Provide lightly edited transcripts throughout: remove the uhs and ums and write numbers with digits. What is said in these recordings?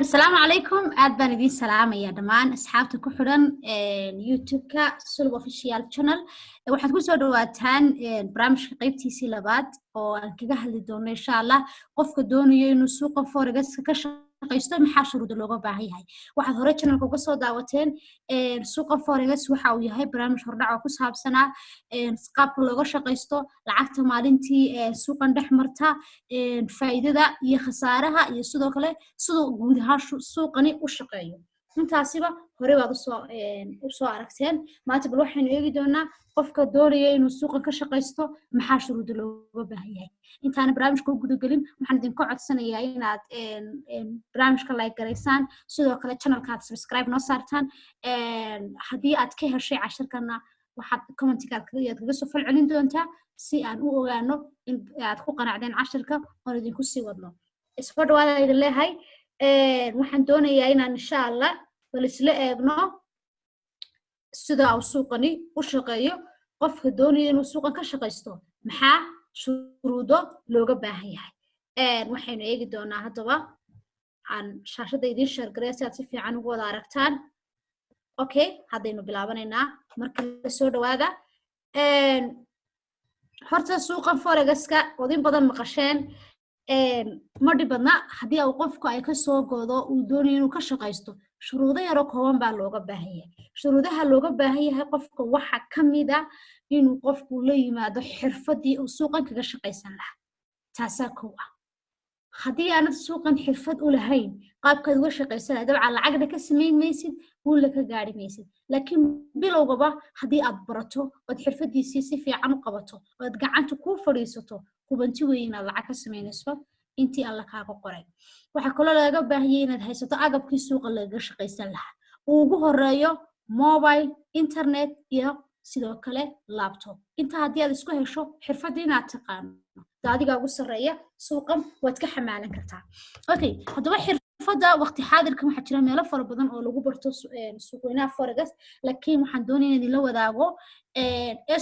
السلام عليكم أدبان دين سلام يا دمان أصحابتي كحرن يوتيوب كسلو official channel waxaad ku soo dhawaataan barnaamijka qaybtiisii labaad oo aan kaga hadli doono insha Allah qofka doonayo inuu suuqa forex ka shaqeysto maxaa shuruudo looga baahan yahay waxaad hore channelka uga soo daawateen suuqa forex waxa uu yahay barnaamij hordhac oo ku saabsanaa qaabka looga shaqeysto lacagta maalintii suuqan dhex marta faa'iidada iyo khasaaraha iyo sidoo kale sidoo guud ahaan suuqani u shaqeeyo intaasiba hore baad u soo aragteen maanta bal waxaynu eegi doonaa qofka doonaya inuu suuqa ka shaqeysto maxaa shuruudo looga baahan yahay intaan barnaamijka u gudagelin waxaan idinku codsanayaa inaad barnaamijka like gareysaan sidoo kale channelka aad subscribe noo saartaan haddii aad ka heshay casharkana waxaad commentigaad kaga soo falcelin doontaa si aan u ogaano in aad ku qanacdeen casharka oon idinku sii wadno isku dhawaada idin leeyahay waxaan doonayaa inaan insha Allah bal isla eegno sida uu suuqani u shaqeeyo qofka doonaya inuu suuqan ka shaqeysto maxaa shuruudo looga baahan yahay waxaynu eegi doonaa haddaba aan shaashada idin share gareeyo si aad si fiican ugu wada aragtaan okay haddaynu bilaabanaynaa marka la soo dhawaada horta suuqan forex-ka wadin badan maqasheen ma dhibadna haddii uu qofku ay ka soo goodo uu doonayo inuu ka shaqeysto shuruudo yar oo kooban baa looga baahan yahay shuruudaha looga baahan yahay qofka waxa kamid ah inuu qofku la yimaado xirfadii uu suuqan kaga shaqeysan lahaa taasaa kow ah haddii aanad suuqan xirfad u lahayn qaabkaad uga shaqeysanay dabcan lacagna ka samayn maysid guul ka gaari maysid laakiin bilowgaba haddii aad barato ood xirfadiisii si fiican u qabato ood gacanta ku fadhiisato kubanti weyn inaad lacag ka samaynayso intii alla kaaga qoray waxa kale laga baahan yahay inaad haysato agabkii suuqa laga shaqeysan lahaa ugu horeeyo mobile internet iyo sidoo kale laptop inta haddii aad isku hesho xirfadii inaad taqaano daadiga ugu sareeya suuqan waad ka xamaalan kartaa okay haddaba xirfada waqti xaadirkan waxa jira meelo fara badan oo lagu barto suuqweynaha forex laakiin waxaan doonayaa in la wadaago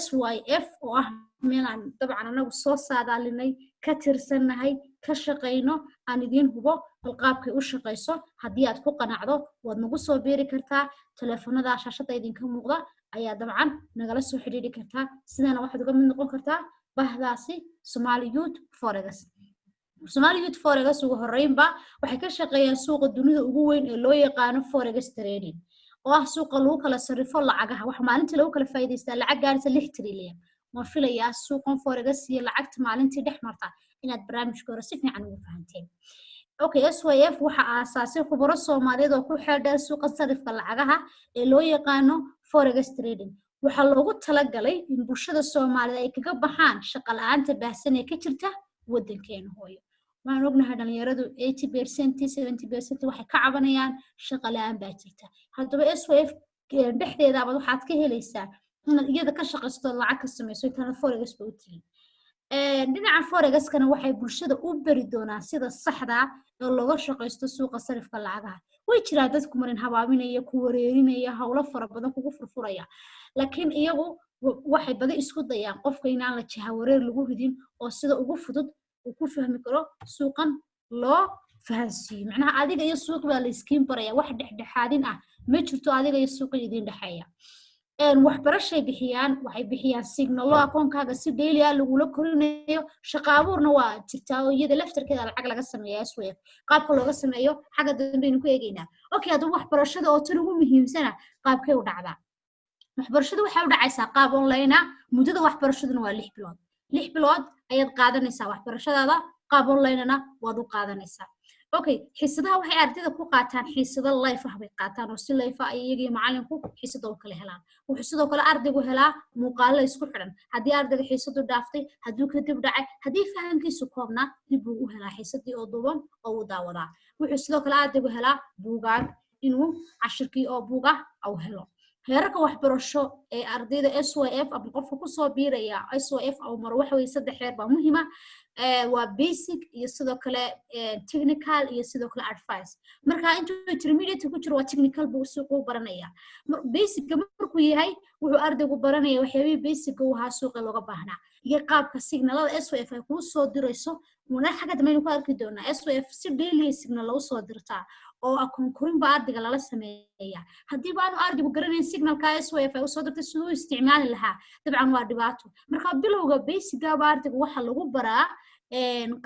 SYF oo ah meel aan dabcan anagu soo saadaalinay ka tirsanahay ka shaqeyno aan idin hubo qaabkay u shaqeyso haddii aad ku qanacdo waad nagu soo beeri kartaa telefoonada shaashada idinka muuqda ayaa dabcan nagala soo xiriiri kartaa sidana waxaad uga mid noqon kartaa bahdaasi Somali Youth Forex Somali Youth Forex ugu horeynba waxay ka shaqeeyaan suuqa dunida ugu weyn ee loo yaqaan forex trading oo ah suuqa lagu kala sarrifo lacagaha wax maalintii lagu kala faa'iideystaa lacag gaaraysa 6 trilyan ma filayaa suuqan forex iyo lacagta maalintii dhex marta inaad barnaamijka hore si fiican ugu fahanteen okay SYF waxa aasaasay khubaro Soomaaliyeed oo ku xeeldheer suuqa sarrifka lacagaha ee loo yaqaan forex trading waxa loogu talagalay in bulshada Soomaaliyeed ay kaga baxaan shaqo la'aanta baahsan ee ka jirta wadankeena hooyo waan ognahay dhalinyaradu 80% 70% waxay ka cabanayaan shaqo la'aan baa jirta haddaba SYF dhexdeeda waxaad ka helaysaa inaad iyada ka shaqeysto lacag ka samayso inta forex ba u tiri dhinaca forex-kana waxay bulshada u bari doonaan sida saxda ah oo looga shaqeysto suuqa sarifka lacagaha way jiraan dadku marin habaabinaya ku wareerinaya hawlo fara badan kugu furfuraya laakiin iyagu waxay badi isku dayaan qofka inaan la jahawareer lagu ridin oo sida ugu fudud uu ku fahmi karo suuqan loo fahansiyo macnaha adiga iyo suuq baa la iskiin baraya wax dhexdhexaadin ah ma jirto adiga iyo suuqa idin dhaxeeya waxbarashay bixiyaan waxay bixiyaan signalo akoonkaaga si daily ah lagu la korinayo shaqo abuurna waa jirtaa oo iyada laftarkeeda lacag laga sameeyo SYF qaabka looga sameeyo xagga dambe inuu ku eegaynaa okay haddaba waxbarashada oo tan ugu muhiimsana qaabkay u dhacdaa waxbarashadu waxay u dhacaysaa qaab online ah muddada waxbarashaduna waa 6 bilood 6 bilood ayaad qaadanaysaa waxbarashadaada qaab online ah waad u qaadanaysaa okay xisadaha waxay ardayda ku qaataan xisado live ah bay qaataan oo si live ah iyaga macallinku xisado kale helaan wuxuu sidoo kale ardaygu helaa muuqaalo isku xiran haddii ardayga xisadu dhaaftay hadduu ka dib dhacay haddii fahamkiisu koobnaa dib uu u helaa xisadii oo duuban oo u daawadaa wuxuu sidoo kale ardaygu helaa buugaag inuu cashirkii oo buuga uu helo heerarka waxbarasho ee ardayda SYF ama qofka ku soo biiraya SYF oo mar waxa way 3 heer baa muhiim ah waa basic iyo sidoo kale technical iyo sidoo kale advice marka intuu intermediate ku jiro waa technical buu suuq u baranaya basic markuu yahay wuxuu ardaygu baranaya waxyaabihii basic uu ahaa suuqa looga baahnaa iyo qaabka signalada SYF ay ku soo dirayso muna xagga dambe ku arki doonaa SYF si daily signal loo soo dirtaa oo akoon korin baa ardayga lala sameeyaa haddii baanu ardaygu garanayn signalka SWF ay usoo dirtay siduu isticmaali lahaa dabcan waa dhibaato marka bilowga basiga baa ardayga waxa lagu baraa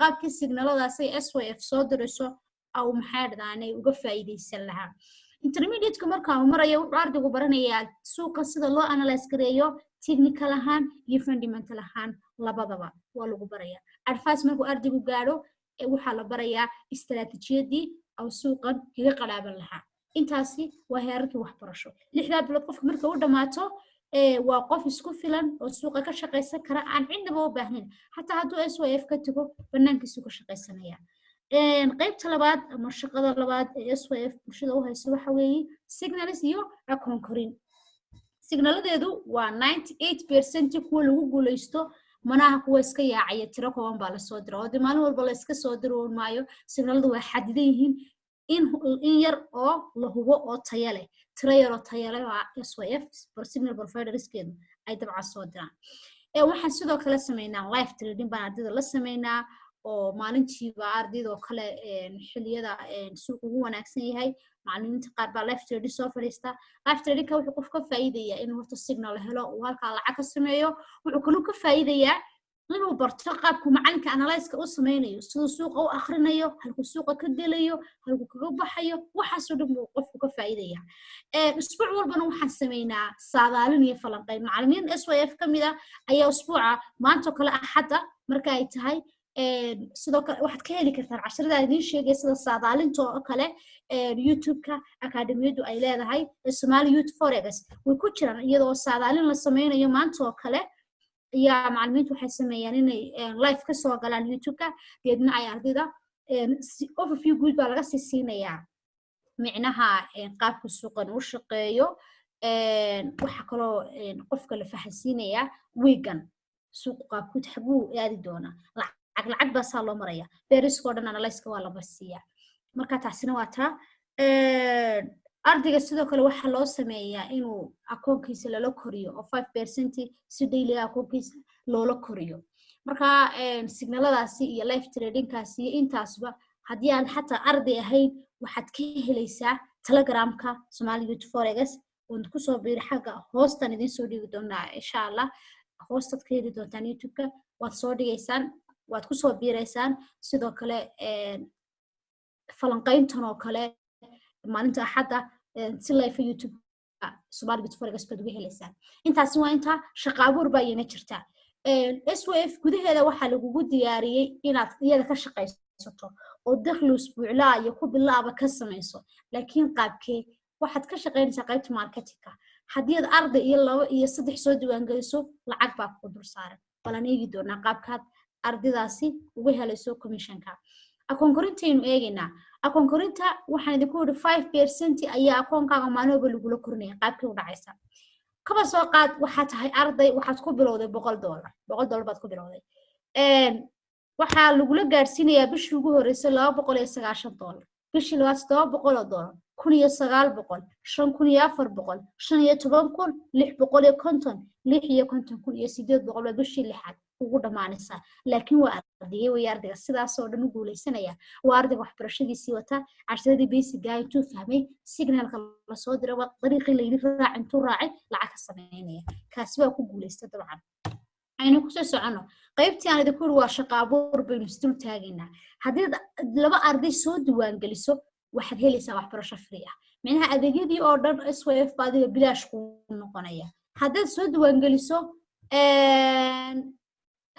qaabka signaladaas ay SWF soo dirayso aw maxay dhadaanay uga faa'iideysan lahaa intermediate marka uu marayo wuxuu ardaygu baranayaa suuqa sida loo analyze gareeyo technical ahaan iyo fundamental ahaan labadaba waa lagu barayaa advice markuu ardaygu gaaro waxaa la barayaa istiraatiijiyadii aw suuqan kaga qalaaban lahaa intaasi waa heerarkii waxbarasho 6 bilood qofka marka uu dhamaato waa qof isku filan oo suuqa ka shaqeysan kara aan cidnaba u baahnayn xataa hadduu SWF ka tago banaankiisu ka shaqeysanaya qaybta labaad ama shaqada labaad ee SWF bulshada u hayso waxa weeye signals iyo akoon korin signaladeedu waa 98% kuwa lagu guuleysto manaha kuwa iska yaacaya tiro kooban baa la soo diraa oo maalin walba la iska soo diro maayo signaladu waa xadidan yihiin in yar oo la hubo oo tayo leh tiro yar oo tayo leh waa SWF signal providerskeedu ay dabcan soo diraan waxaan sidoo kale sameynaa live trading baan ardayda la sameynaa oo maalintiiba ardayda oo kale xilliyada suuq ugu wanaagsan yahay macallimiinta qaar baa live trading soo fadhiista live trading ka wuxuu qofka faa'iideeyaa inuu horta signal helo oo halka lacag ka sameeyo wuxuu kaloo ka faa'iideeyaa inuu barto qaabku macallinka analyze-ka u sameynayo sidoo suuqa u akhrinayo halku suuqa ka gelayo halku kaga baxayo waxa soo dhan qofku ka faa'iideeyaa usbuuc walbana waxaan sameynaa saadaalin iyo falanqeyn macallimiin SWF kamid ah ayaa usbuuca maanta kale axada marka ay tahay sidoo kale waxaad ka heli kartaan casharada idin sheegay sida saadaalinta oo kale YouTube-ka akademiyadu ay leedahay Somali Youth Forex way ku jiraan iyadoo saadaalin la sameynayo maanta oo kale يا معلمين waxay sameeyaan inay live ka soo galaan YouTube-ka deedna ay ardayda overview guud baa laga siinayaa micnaha qaabka suuqan u shaqeeyo waxa kale oo qofka la fahansiinaya weegan suuq qaabku taxbuu aadi doona lacag baa saa loo maraya beerisko dhan analyze-ka waa la barsiyaa marka taasina waa taa ardayga sidoo kale waxa loo sameeyaa inuu akoonkiisa la koriyo oo 5% si daily akoonkiisa loo koriyo marka signaladaasi iyo live trading-kaasi intaasba hadii aan xataa arday ahayn waxaad ka helaysaa Telegram-ka Somali Youth Forex oo ku soo biir xagga hoostan idin soo dhigi doonaa insha Allah hoostaad ka heli doontaan YouTube-ka waad soo dhigaysaan waad ku soo biireysaan sidoo kale falanqeyntan oo kale maalinta axada si live YouTube Somali Youth Forex baad uga helaysaan intaasi waa inta shaqo abuur baa iyana jirta SWF gudaheeda waxa lagu diyaariyay inaad iyada ka shaqeysato oo dakhli usbuucla iyo ku bilaaba ka sameyso laakiin qaabkee waxaad ka shaqeynaysaa qaybta marketingka hadii aad arday iyo 2 iyo 3 soo diiwaan geliso lacag baa ku dul saaran balan eegi doona qaabkaad ardaydaasi uga helayso commissionka akoon korinteenu eegayna akoon korinta waxaan idinku yiri 5% ayaa akoonkaaga maalmoba lagu korinaya qaabkii u dhacaysa kaba soo qaad waxa tahay arday waxaad ku bilowday $100 baad ku bilowday waxa lagu la gaarsiinayaa bishii ugu horeysay $290 bishii labaad $700 $1900 $5400 $15650 $650 bishii lixaad ugu dhamaanaysa laakiin waa ardayga sidaas oo dhan u guuleysanaya waa ardayga waxbarashadiisii wata casharadii basic ah intuu fahmay signalka la soo diray waa dariiqii la yiri raac intuu raacay lacag ka sameeynaya kaasi waa ku guuleystay dabcan aynu ku soo socono qaybtii aan idinku waa shaqo abuur baynu isdul taagaynaa haddii 2 arday soo diiwaan geliso waxaad helaysaa waxbarasho free ah macnaha adeegyadii oo dhan SWF baadiga bilaash ku noqonaya haddaad soo diiwaan geliso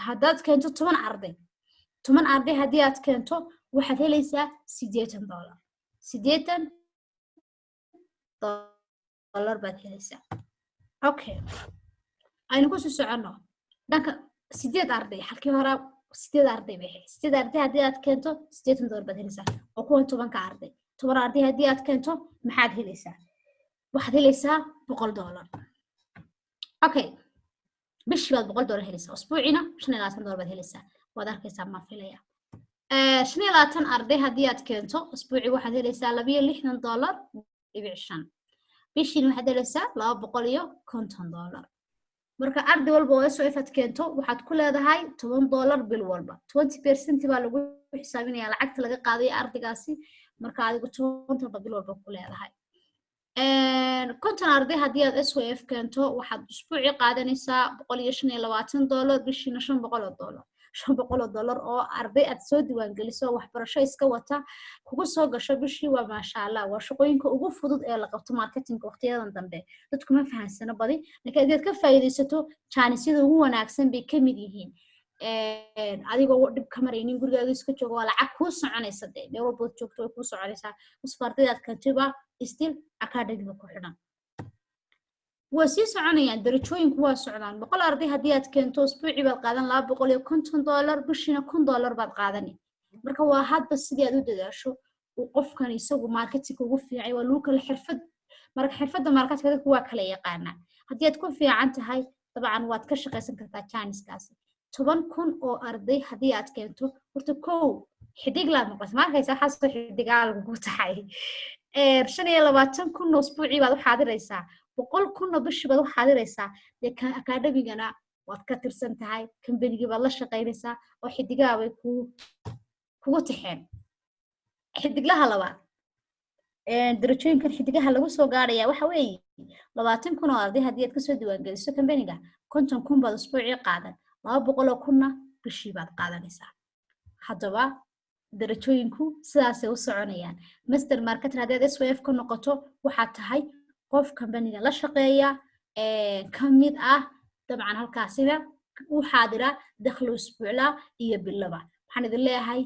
haddaad keento 10 arday haddii aad keento waxaad helaysaa $80 baad helaysaa okay aynu ku soo socono dhanka 8 arday halkii hore 8 arday bay 8 arday haddii aad keento $80 baad helaysaa oo kuwan 10 arday 10 arday haddii aad keento maxaad helaysaa waxaad helaysaa $100 okay bishii baad $100 helaysaa usbuucina $25 baad helaysaa waad arkaysaa ma filaya 25 arday haddii aad keento usbuuci waxaad helaysaa $260 bishii waxaad helaysaa $250 marka arday walba oo SWF aad keento waxaad ku leedahay $10 bil walba 20% baa lagu xisaabinayaa lacagta laga qaaday ardaygaasi marka adigu 10 bil walba ku leedahay konton arday haddii aad SYF keento waxaad usbuuci qaadanaysaa $125 bishiina $500 $500 oo arday aad soo diiwaangeliso waxbarasho iska wata kugu soo gasho bishii waa maasha Allah waa shaqooyinka ugu fudud ee la qabto marketingka waqtiyadan dambe dadku ma fahansana badi laakiin aad ka faa'iideysato jaanisida ugu wanaagsan bay ka mid yihiin adigoo dib ka maraynin gurigaaga iska joogo waa lacag kuu soconaysa dee meel walba joogto way kuu soconaysaa usfardaad kantiba still academy ku xidhan waa sii soconayaan darajooyinku waa socdaan 100 arday haddii aad keento usbuuci baad qaadan $250 bishiina $1000 baad qaadani marka waa hadba sidii aad u dadaasho uu qofkan isagu marketing ugu fiicay waa lagu kala xirfad marka xirfadda marketingka waa kala yaqaanaa haddii aad ku fiican tahay dabcan waad ka shaqaysan kartaa janiskaasi 10,000 oo arday haddii aad keento horta kow xidig la noqoto markaysa xaso xidigaal ugu tahay 25,000 usbuuci baad u xaadiraysaa 100,000 bishii baad u xaadiraysaa academy-gana waad ka tirsan tahay kambanigi baad la shaqaynaysaa oo xidigaa way kugu taxeen xidiglaha labaad darajooyinkan xidigaha lagu soo gaaraya waxa weeye 20,000 oo arday haddii aad ka soo diiwaangeliso kambaniga 50,000 baad usbuuci qaadan 200,000 bishii baad qaadanaysaa haddaba darajooyinku sidaasay u soconayaan master marketer haddaad SYF ka noqoto waxaad tahay qof kambaniga la shaqeeya ka mid ah dabcan halkaasina u xaadira dakhli usbuucla iyo bilaba waxaan idin leeyahay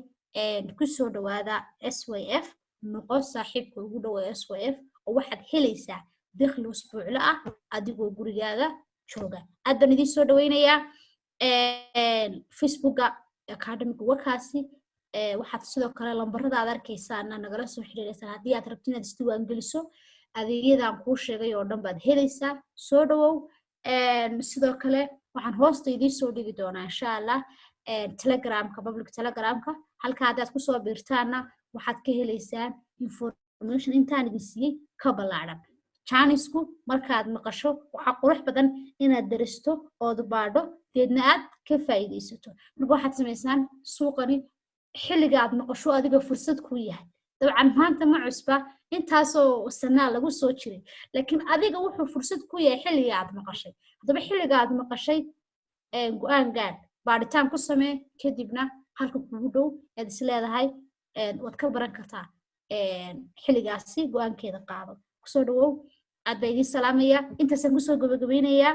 ku soo dhawaada SYF noqo saaxiibka ugu dhow SYF oo waxaad helaysaa dakhli usbuucla ah adigoo gurigaaga jooga aad baan idin soo dhaweynayaa Facebooka academic wakaasi waxaad sidoo kale lambarada aad arkaysaana nagala soo xiriiraysaa haddii aad rabto inaad isdiiwaangeliso adeegyadan kuu sheegay oo dhan baad helaysaa soo dhawow sidoo kale waxaan hoosta idiin soo dhigi doonaa insha Allah telegramka public telegramka halka haddaad ku soo biirtaana waxaad ka helaysaan information intaan idin siiyey ka ballaaran jaanisku markaad maqasho waxa qurux badan inaad daristo ood baadho deedna aad ka faa'iideysato marka waxaad samaysaan suuqani xilliga aad maqasho adiga fursad ku yahay dabcan maanta ma cusba intaasoo sanaa lagu soo jiray laakiin adiga wuxuu fursad ku yahay xilliga aad maqashay haddaba xilliga aad maqashay go'aan gaar baaritaan ku samee kadibna halka kugu dhow aad is leedahay waad ka baran kartaa xilligaasi go'aankeeda qaado kusoo dhawow aad baa idiin salaamaya intaasaan kusoo gabagabeynayaa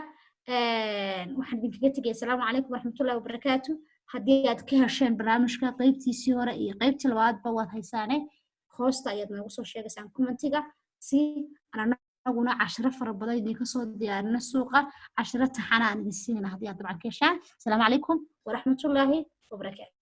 waxaan idinkaga tegaya asalaamu calaykum waraxmatullahi wabarakaatu haddii aad ka hesheen barnaamijka qaybtiisii hore iyo qaybtii labaadba waad haysaane hoosta ayaad noogu soo sheegaysaan commentiga si anaguna cashiro fara badan idinka soo diyaarina suuqa cashiro taxana aan idin siinayna haddii aad dabcan ka heshaan asalaamu calaykum waraxmatullaahi wabarakaatu